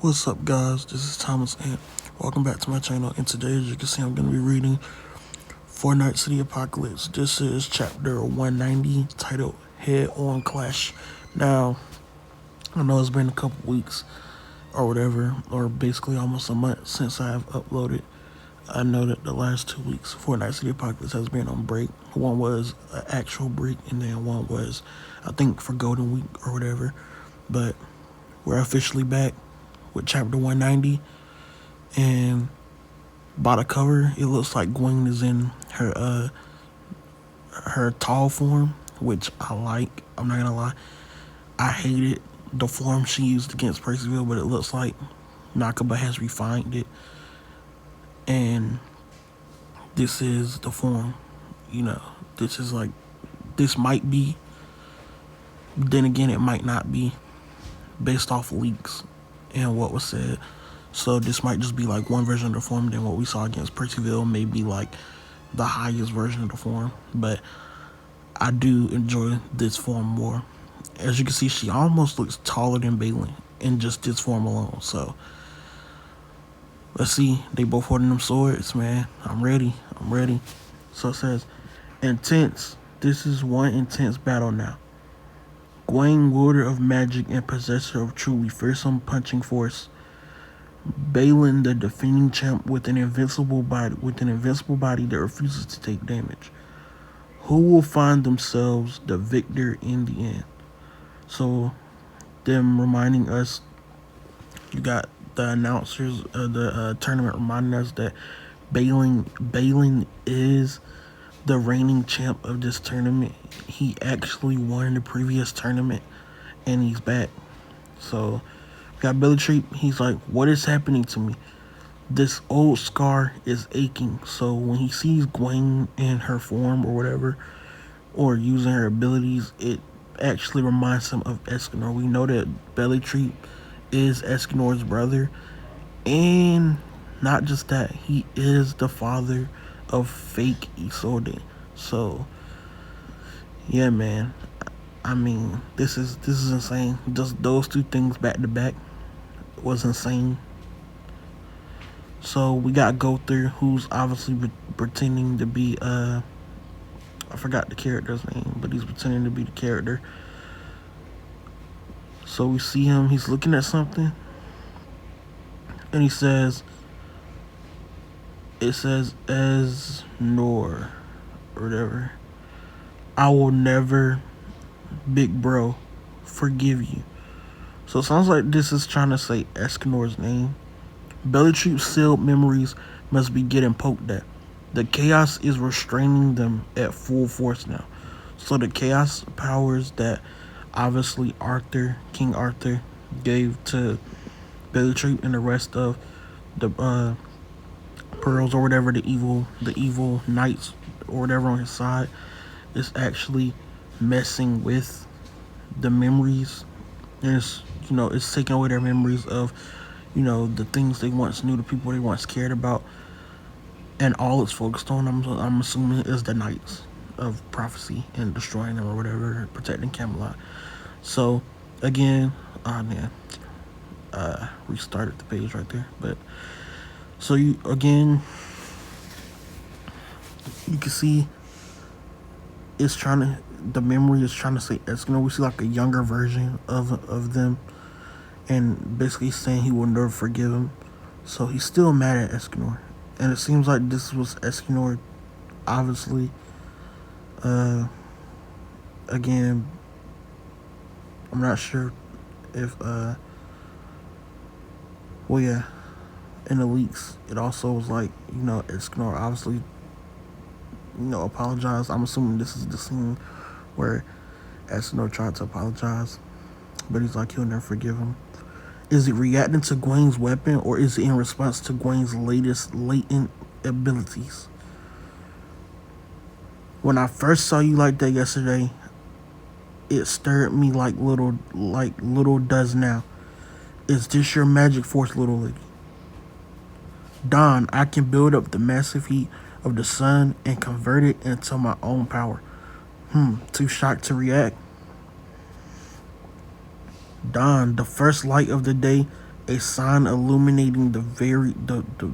What's up, guys? This is Thomas, and welcome back to my channel. And today, as you can see, I'm going to be reading Fortnite City Apocalypse. This is chapter 190, titled Head On Clash. Now, I know it's been a couple weeks or whatever, or basically almost a month since I've uploaded. I know that the last 2 weeks, Fortnite City Apocalypse has been on break. One was an actual break, and then one was, I think, for Golden Week or whatever. But we're officially back with chapter 190, and by the cover, it looks like Gawain is in her tall form, which I like. I'm not gonna lie, I hated the form she used against Percival, but it looks like Nakaba has refined it, and this is the form. You know, this is like, this might be. Then again, it might not be, based off leaks and what was said. So this might just be like one version of the form. Then what we saw against Percival may be like the highest version of the form. But I do enjoy this form more. As you can see, she almost looks taller than Balin in just this form alone. So let's see. They both holding them swords, man. I'm ready. So it says, intense. This is one intense battle now. Gawain, wielder of magic and possessor of truly fearsome punching force. Balin, the defending champ with an invincible body that refuses to take damage. Who will find themselves the victor in the end? So, them reminding us, you got the announcers of the tournament reminding us that Balin is the reigning champ of this tournament. He actually won the previous tournament, and he's back. So, got Billy Treat. He's like, what is happening to me? This old scar is aching. So when he sees Gawain in her form or whatever, or using her abilities, it actually reminds him of Escanor. We know that Belly Treat is Escanor's brother, and not just that, he is the father of fake Isolde. So yeah, man. I mean, this is insane. Just those two things back to back was insane. So we got Gother, who's obviously pretending to be I forgot the character's name, but he's pretending to be the character. So we see him, he's looking at something, and he says, it says Esnor or whatever. I will never, big bro, forgive you. So it sounds like this is trying to say Escanor's name. Bellatrix's sealed memories must be getting poked at. The chaos is restraining them at full force now. So the chaos powers that obviously King Arthur, gave to Bellatrix and the rest of the pearls or whatever, the evil knights or whatever on his side, is actually messing with the memories. And it's taking away their memories of, the things they once knew, the people they once cared about, and all it's focused on, I'm assuming, is the knights of prophecy and destroying them or whatever, protecting Camelot. So again, restarted the page right there. But so you can see the memory is trying to say Escanor. We see like a younger version of them, and basically saying he will never forgive him. So he's still mad at Escanor, and it seems like this was Escanor, obviously. Again, I'm not sure if well, yeah, in the leaks it also was like, Escanor obviously, apologized. I'm assuming this is the scene where Escanor tried to apologize, but he's like, he'll never forgive him. Is it reacting to Gawain's weapon, or is it in response to Gawain's latest latent abilities? When I first saw you like that yesterday, it stirred me like little does now. Is this your magic force, little lady? Dawn, I can build up the massive heat of the sun and convert it into my own power. Too shocked to react. Dawn, the first light of the day A sign illuminating the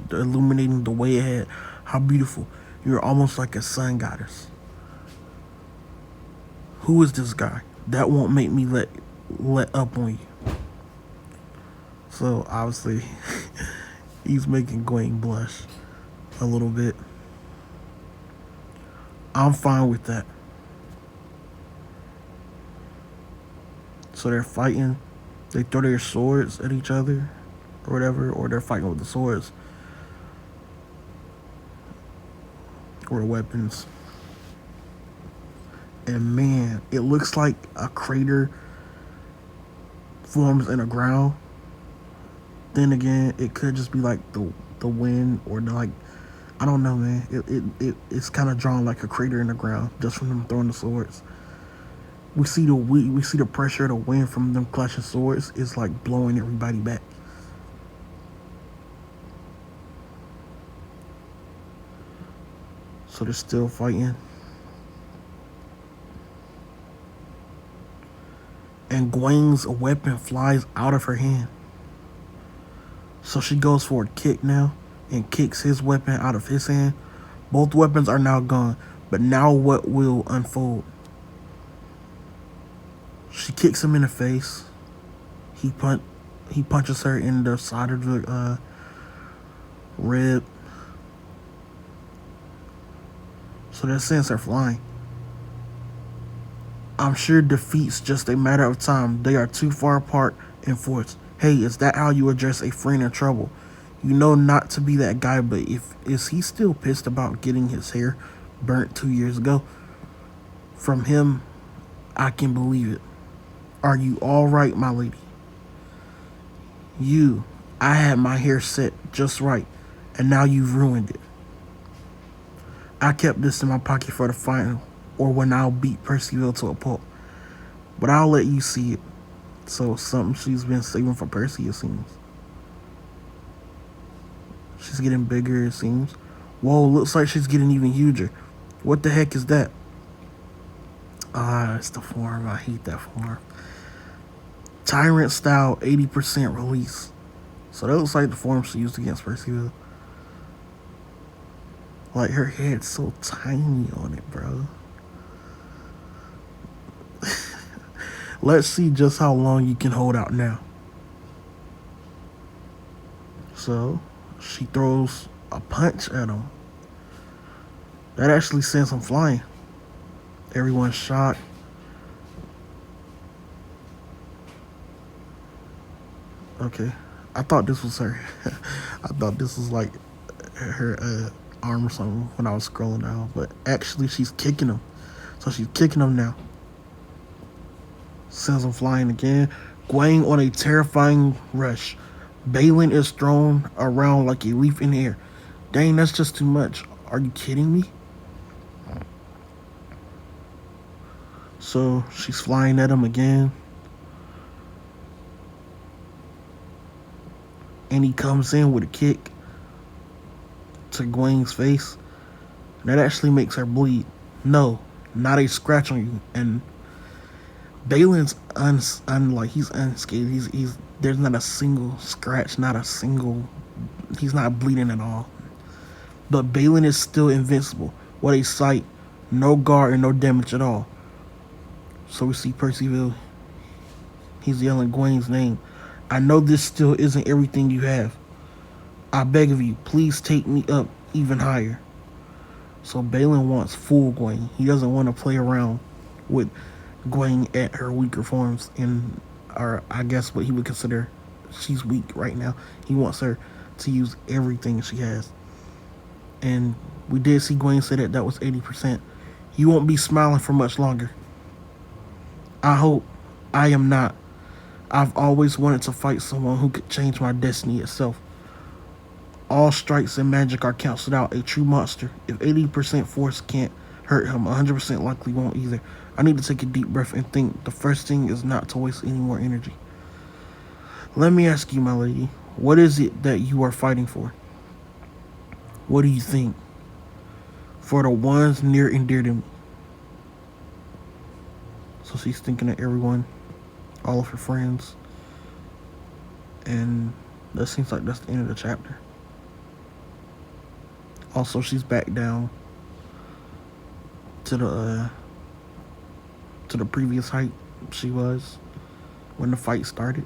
illuminating the way ahead. How beautiful. You're almost like a sun goddess. Who is this guy? That won't make me let up on you. So obviously he's making Gawain blush a little bit. I'm fine with that. So they're fighting. They throw their swords at each other or whatever, or they're fighting with the swords or the weapons. And man, it looks like a crater forms in the ground. Then again, it could just be like the wind or like, I don't know, man. It's kind of drawn like a crater in the ground just from them throwing the swords. We see the pressure of the wind from them clashing swords is like blowing everybody back. So they're still fighting. And Gawain's weapon flies out of her hand. So she goes for a kick now and kicks his weapon out of his hand. Both weapons are now gone. But now what will unfold? She kicks him in the face. He punches her in the side of the rib. So that sends her flying. I'm sure defeat's just a matter of time. They are too far apart in force. Hey, is that how you address a friend in trouble? You know not to be that guy, but is he still pissed about getting his hair burnt 2 years ago? From him, I can believe it. Are you all right, my lady? I had my hair set just right, and now you've ruined it. I kept this in my pocket for the final, or when I'll beat Percival to a pulp. But I'll let you see it. So something she's been saving for Percy, it seems. She's getting bigger, it seems. Whoa, looks like she's getting even huger. What the heck is that? It's the form. I hate that form. Tyrant style 80% release. So that looks like the form she used against Percival. Like her head's so tiny on it, bro. Let's see just how long you can hold out now. So she throws a punch at him. That actually sends him flying. Everyone's shocked. Okay. I thought this was her. I thought this was like her arm or something when I was scrolling down. But actually she's kicking him. So she's kicking him now. Sends him flying again. Gawain on a terrifying rush. Balin is thrown around like a leaf in the air. Dang, that's just too much. Are you kidding me? So she's flying at him again. And he comes in with a kick to Gawain's face. That actually makes her bleed. No, not a scratch on you. And Balin's he's unscathed. He's there's not a single scratch, he's not bleeding at all. But Balin is still invincible. What a sight. No guard and no damage at all. So we see Percival. He's yelling Gawain's name. I know this still isn't everything you have. I beg of you, please take me up even higher. So Balin wants full Gawain. He doesn't want to play around with Gawain at her weaker forms, or I guess what he would consider she's weak right now. He wants her to use everything she has. And we did see Gawain say that was 80%. You won't be smiling for much longer. I hope. I am not. I've always wanted to fight someone who could change my destiny itself. All strikes and magic are canceled out. A true monster. If 80% force can't hurt him, 100% likely won't either. I need to take a deep breath and think. The first thing is not to waste any more energy. Let me ask you, my lady, what is it that you are fighting for? What do you think? For the ones near and dear to me. So she's thinking of everyone, all of her friends. And That seems like that's the end of the chapter. Also, she's back down to the previous height she was when the fight started.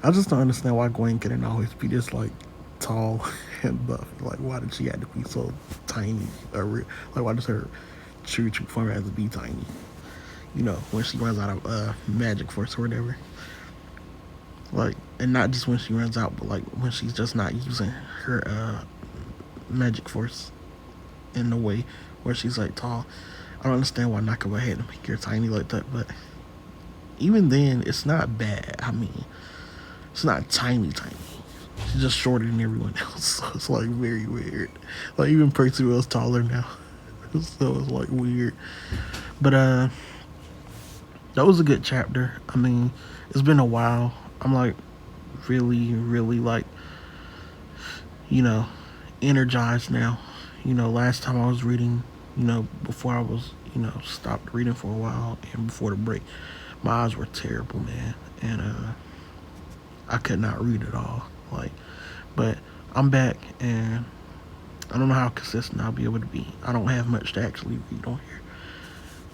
I just don't understand why Gawain couldn't always be this like tall and buff. Like, why did she have to be so tiny? Like, why does her true form have to be tiny? You know, when she runs out of magic force or whatever. Like, and not just when she runs out, but like when she's just not using her magic force in the way where she's like tall. I don't understand why Nakaba had to make her tiny like that, but even then, it's not bad. I mean, it's not tiny. She's just shorter than everyone else, so it's like very weird. Like even Percival's taller now, so it's like weird. But that was a good chapter. I mean, it's been a while. I'm like really like, you know, energized now. You know, last time I was reading, you know, before I was, you know, stopped reading for a while and before the break, my eyes were terrible, man, and I could not read at all. Like, but I'm back, and I don't know how consistent I'll be able to be. I don't have much to actually read on here,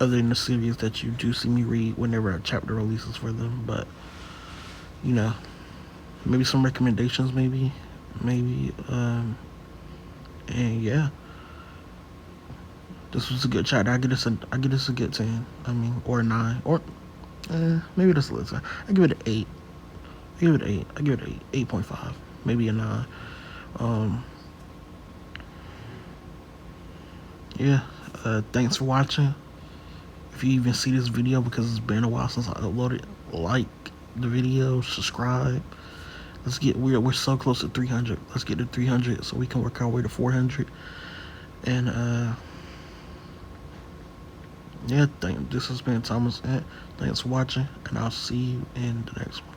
other than the series that you do see me read whenever a chapter releases for them. But you know, maybe some recommendations, maybe, and yeah, this was a good chapter. I give this a good 10. I mean, or a 9, or maybe that's a little 10. I give it an 8. I give it an 8. I give it an 8, 8.5, maybe a 9. Um, yeah. Thanks for watching. If you even see this video, because it's been a while since I uploaded, like the video, subscribe. Let's get we're so close to 300. Let's get to 300 so we can work our way to 400. And yeah, this has been Thomas. Thanks for watching, and I'll see you in the next one.